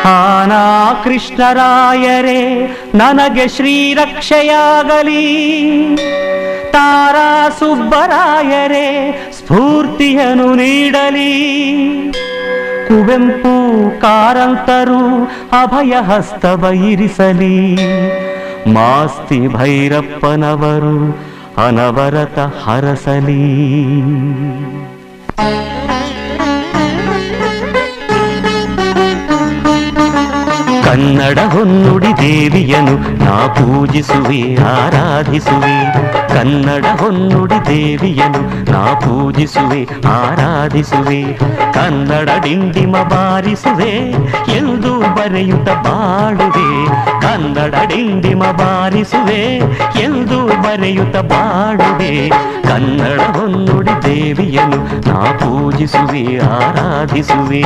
ಆನಾ ಕೃಷ್ಣರಾಯರೇ ನನಗೆ ಶ್ರೀರಕ್ಷೆಯಾಗಲಿ, ತಾರಾ ಸುಬ್ಬರಾಯರೇ ಸ್ಫೂರ್ತಿಯನ್ನು ನೀಡಲಿ, ಕುವೆಂಪು ಕಾರಂತರು ಅಭಯ ಹಸ್ತವ ಇರಿಸಲಿ, ಮಾಸ್ತಿ ಭೈರಪ್ಪನವರು ಅನವರತ ಹರಸಲಿ. ಕನ್ನಡ ಹೊನ್ನುಡಿ ದೇವಿಯನು ನಾ ಪೂಜಿಸುವೆ ಆರಾಧಿಸುವೆ, ಕನ್ನಡ ಹೊನ್ನುಡಿ ದೇವಿಯನು ನಾ ಪೂಜಿಸುವೆ ಆರಾಧಿಸುವೆ, ಕನ್ನಡ ಡಿಂಡಿಮ ಬಾರಿಸುವೆ ಎಂದು ಬರೆಯುತ್ತ ಬಾಳುವೆ, ಕನ್ನಡ ಡಿಂಡಿಮ ಬಾರಿಸುವೆ ಎಂದು ಬರೆಯುತ್ತ ಬಾಳುವೆ, ಕನ್ನಡ ಹೊನ್ನುಡಿ ದೇವಿಯನು ನಾ ಪೂಜಿಸುವೆ ಆರಾಧಿಸುವೆ.